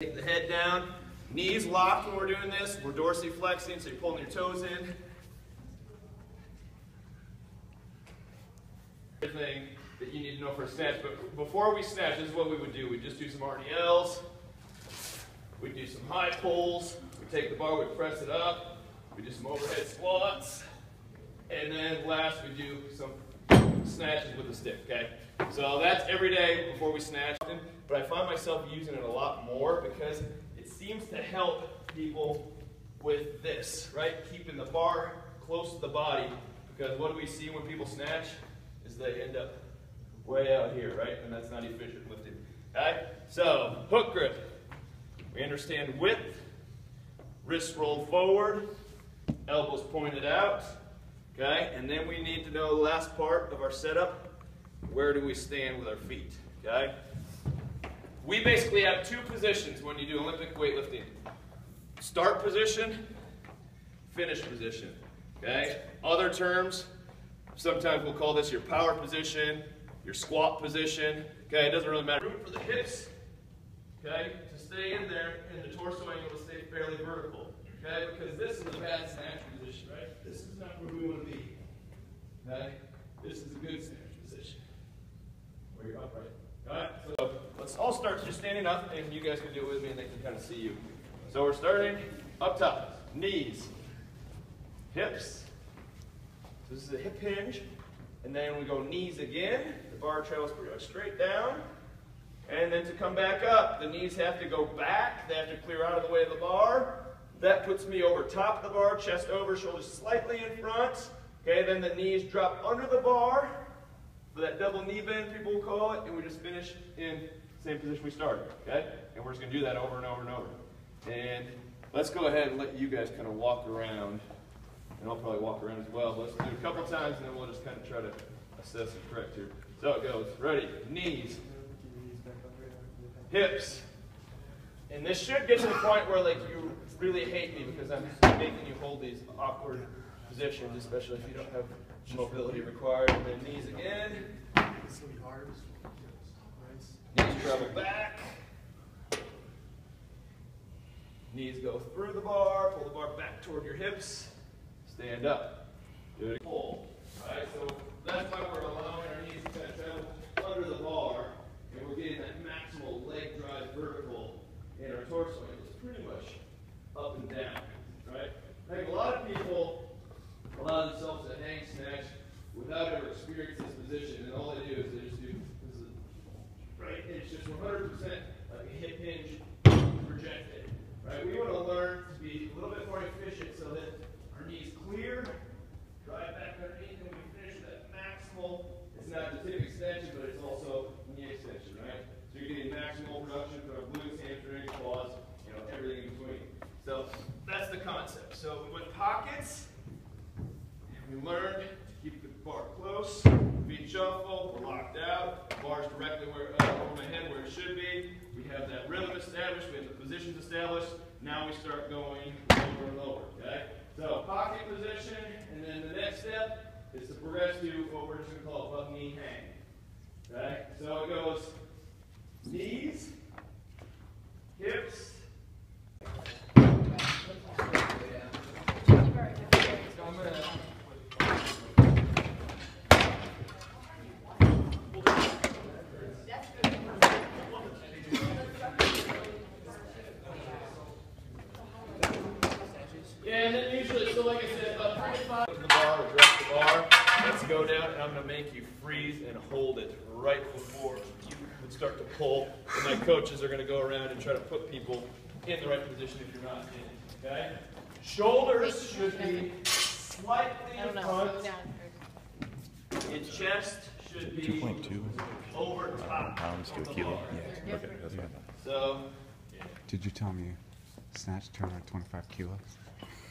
Take the head down, knees locked when we're doing this. We're dorsiflexing, so you're pulling your toes in. Everything that you need to know for a snatch. But before we snatch, this is what we would do. We just do some RDLs. We do some high pulls. We take the bar, we press it up. We do some overhead squats. And then last we do some snatches with a stick, okay? So that's every day before we snatch. But I find myself using it a lot more because it seems to help people with this, right? Keeping the bar close to the body. Because what do we see when people snatch? Is they end up way out here, right? And that's not efficient lifting. Okay? So, hook grip. We understand width, wrists rolled forward, elbows pointed out. Okay? And then we need to know the last part of our setup. Where do we stand with our feet? Okay? We basically have two positions when you do Olympic weightlifting. Start position, finish position. Okay? Other terms, sometimes we'll call this your power position, your squat position. Okay? It doesn't really matter. Room for the hips, okay, to stay in there and the torso angle to stay fairly vertical. Okay? Because this is a bad snatch position, right? This is not where we want to be. Okay? This is a good snatch position. Where you're upright. Alright, so let's all start just standing up, and you guys can do it with me and they can kind of see you. So we're starting up top. Knees, hips. So this is a hip hinge. And then we go knees again. The bar travels pretty much straight down. And then to come back up, the knees have to go back. They have to clear out of the way of the bar. That puts me over top of the bar, chest over, shoulders slightly in front. Okay, then the knees drop under the bar. For that double knee bend, people will call it, and we just finish in the same position we started, okay? And we're just going to do that over and over and over. And let's go ahead and let you guys kind of walk around, and I'll probably walk around as well. But let's do it a couple times, and then we'll just kind of try to assess and correct here. So it goes. Ready? Knees. Hips. And this should get to the point where, like, you really hate me because I'm making you hold these awkward positions, especially if you don't have mobility required. And then knees again. This will be hard. Knees travel back. Knees go through the bar. Pull the bar back toward your hips. Stand up. Do it. Pull. Alright, so that's why we're allowing our knees to kind of travel under the bar. And we're getting that maximal leg drive vertical. And our torso is pretty much up and down. Right? I think a lot of people allow themselves to hang snatch without ever experiencing this position, and all they do is they just do this, right? It's just 100% like a hip hinge projected, right? We want to learn to be a little bit more efficient so that our knees clear, drive back underneath, and we finish that maximal. It's not just hip extension, but it's also knee extension, right? So you're getting maximal production for our glutes, hamstrings, quads, you know, everything in between. So that's the concept. So with pockets, we learned to keep the bar close, feet shuffle, we're locked out, bar's directly where, over my head where it should be. We have that rhythm established, we have the positions established. Now we start going lower and lower, okay? So pocket position, and then the next step is to progress to what we're just going to call above knee hang. Okay? So it goes knees, hips, and then usually, so like I said, about 45 to the bar, address the bar. Let's go down, and I'm going to make you freeze and hold it right before you would start to pull. And my coaches are going to go around and try to put people in the right position if you're not in. Okay? Shoulders should be slightly in front. And chest should be 2.2 over top pounds to a kilo. Yeah. Okay, that's fine. So, Did you tell me snatch 225 kilos?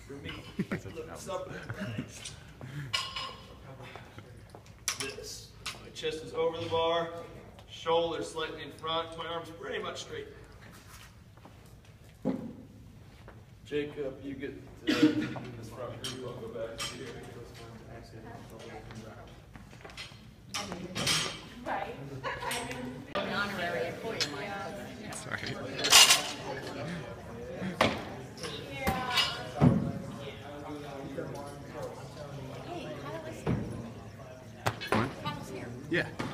for me, something this. My chest is over the bar, shoulders slightly in front, my arms pretty much straight. Jacob, you get this front group. I'll go back to you. Right. An honorary employee of mine. Sorry. What? Yeah.